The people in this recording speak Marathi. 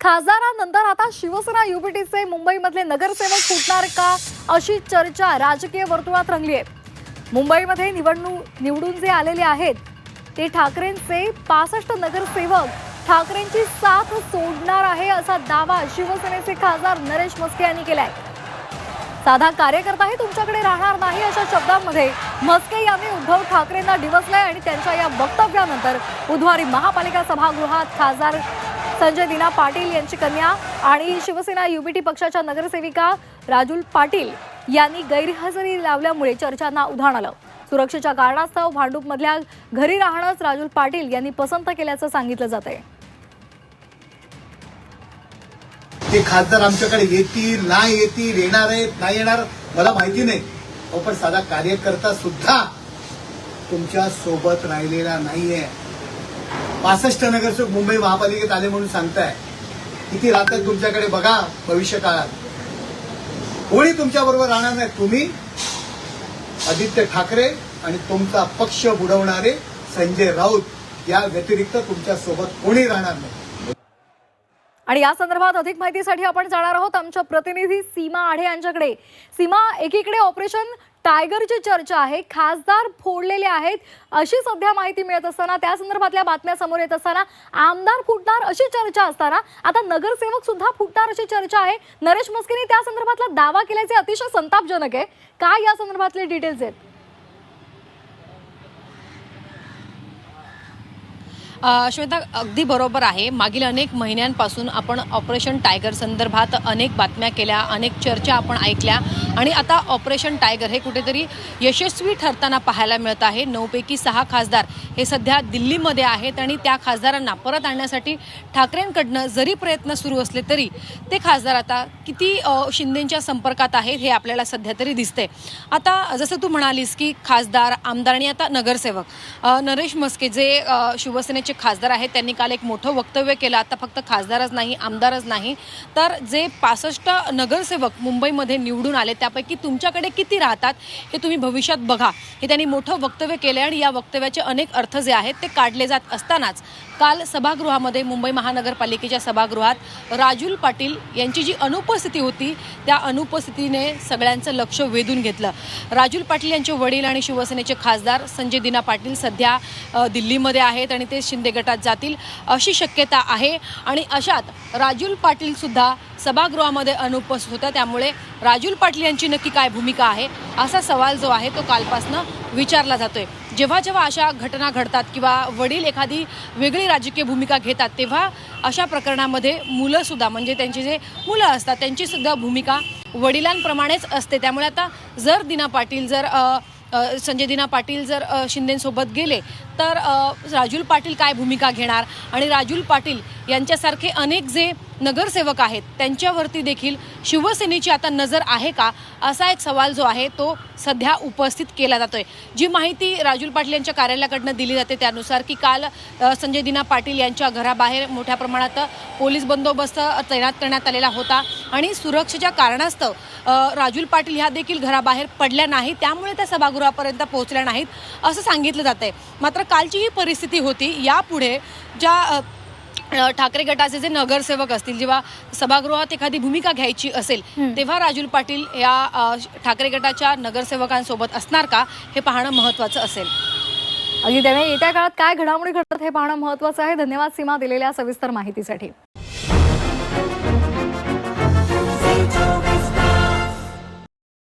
खासदारांनंतर आता शिवसेना युबीटीचे मुंबईमधले नगरसेवक फुटणार का अशी चर्चा राजकीय वर्तुळात रंगली आहे। मुंबईमध्ये निवडून जे आलेले आहेत ते ठाकरेंचे 65 नगरसेवक ठाकरेंची साथ सोडणार आहे असा दावा शिवसेनेचे खासदार नरेश म्हस्के यांनी केलाय। साधा कार्यकर्ताही तुमच्याकडे राहणार नाही अशा शब्दांमध्ये म्हस्के यांनी उद्धव ठाकरेंना डिवचलंय आणि त्यांच्या या वक्तव्यानंतर बुधवारी महापालिका सभागृहात खासदार संजय दिना पाटील यांची कन्या आणि शिवसेना युबीटी पक्षाच्या नगरसेविका राजुल पाटील यांनी गैरहजेरी लावल्यामुळे चर्चांना उधाण आलं। सुरक्षेच्या कारणास्तव भांडूपमधल्या घरी राहणंच राजुल पाटील यांनी पसंत केल्याचं सांगितलं जातंय। ते खासदार आमच्याकडे येतील नाही येतील येणार आहेत नाही येणार मला माहिती नाही, पण साधा कार्यकर्ता सुद्धा तुमच्या सोबत राहिलेला नाहीये। 65 नगरसेवक मुंबई महापालिकेत आले म्हणून सांगताय, किती राहतात तुमच्याकडे बघा भविष्य काळात। कोणी तुमच्या बरोबर राहणार नाही, तुम्ही आदित्य ठाकरे आणि तुमचा पक्ष बुडवणारे संजय राऊत या व्यतिरिक्त तुमच्या सोबत कोणी राहणार नाही। आणि या संदर्भात अधिक माहितीसाठी आपण जाणार आहोत आमच्या प्रतिनिधी सीमा आढे यांच्याकडे। सीमा, एकीकडे ऑपरेशन टायगरची चर्चा आहे, खासदार फोडलेले आहेत अशी सध्या माहिती मिळत असताना त्या संदर्भातल्या बातम्या समोर येत असताना आमदार फुटणार अशी चर्चा असताना आता नगरसेवक सुद्धा फुटणार अशी चर्चा आहे। नरेश म्हस्केंनी त्या संदर्भातला दावा केल्याचे अतिशय संतापजनक आहे। काय या संदर्भातले डिटेल्स आहेत? श्वेता, अगदी बरोबर आहे। मागील अनेक महिन्यांपासून आपण ऑपरेशन टायगर संदर्भात अनेक बातम्या केल्या, अनेक चर्चा आपण ऐकल्या आणि आता ऑपरेशन टायगर हे कुठेतरी यशस्वी ठरताना पाहायला मिळत आहे। 9 पैकी 6 खासदार हे सध्या दिल्लीमध्ये आहेत आणि त्या खासदारांना परत आणण्यासाठी ठाकरेंकडनं जरी प्रयत्न सुरू असले तरी ते खासदार आता किती शिंदेंच्या संपर्कात आहेत हे आपल्याला सध्या तरी दिसते। आता जसं तू म्हणालीस की खासदार, आमदार आणि आता नगरसेवक नरेश म्हस्के जे शिवसेनेचे खासदार आहेत त्यांनी काल एक मोठं वक्तव्य केलं। आता फक्त खासदारच नाही, आमदारच नाही, तर जे 65 नगरसेवक मुंबईमध्ये निवडून आले त्यापैकी तुमच्याकडे किती राहतात हे तुम्ही भविष्यात बघा, हे त्यांनी मोठं वक्तव्य केलं आणि या वक्तव्याचे अनेक अर्थ जे आहेत ते काढले जात असतानाच काल सभागृहामध्ये मुंबई महानगरपालिकेच्या सभागृहात राजुल पाटील यांची जी अनुपस्थिती होती त्या अनुपस्थितीने सगळ्यांचं लक्ष वेधून घेतलं। राजुल पाटील यांचे वडील आणि शिवसेनेचे खासदार संजय दिना पाटील सध्या दिल्लीमध्ये आहेत आणि ते शिंदे गटात जातील अशी शक्यता आहे आणि अशात राजुल पाटील सुद्धा सभागृहामध्ये अनुपस्थित होत्या, त्यामुळे राजुल पाटील यांची नक्की काय भूमिका आहे असा सवाल जो आहे तो कालपासनं विचारला जातोय। जेव्हा जेव्हा अशा घटना घडतात किंवा वडील एखादी वेगळी राजकीय भूमिका घेतात तेव्हा अशा प्रकरणामध्ये मुलंसुद्धा म्हणजे त्यांची जे मुलं असतात त्यांची सुद्धा भूमिका वडिलांप्रमाणेच असते। त्यामुळे आता जर दिना पाटील संजय दिना पाटील जर शिंदेंसोबत गेले तर राजुल पाटील काय भूमिका घेणार आणि राजुल पाटील यांच्यासारखे अनेक जे नगरसेवक आहेत त्यांच्यावरती देखील शिवसेनेची आता नजर आहे का असा एक सवाल जो आहे तो सध्या उपस्थित केला जातोय। जी माहिती राजुल पाटील यांच्या कार्यालयाकडनं दिली जाते त्यानुसार की काल संजय दिना पाटील यांच्या घराबाहेर मोठ्या प्रमाणात पोलीस बंदोबस्त तैनात करण्यात आलेला होता आणि सुरक्षेच्या कारणास्तव राजुल पाटील ह्या देखील घराबाहेर पडल्या नाहीत, त्यामुळे त्या सभागृहापर्यंत पोहोचल्या नाहीत असं सांगितलं जातंय। मात्र कालची ही परिस्थिती होती, यापुढे ज्या ठाकरे गटाचे जे नगरसेवक असतील जेव्हा सभागृहात एखादी भूमिका घ्यायची असेल तेव्हा राजुल पाटील या ठाकरे गटाच्या नगरसेवकांसोबत असणार का हे पाहणं महत्त्वाचं असेल। अगदी त्यामुळे येत्या काळात काय घडामोडी घडतात हे पाहणं महत्त्वाचं आहे। धन्यवाद सीमा दिलेल्या सविस्तर माहितीसाठी।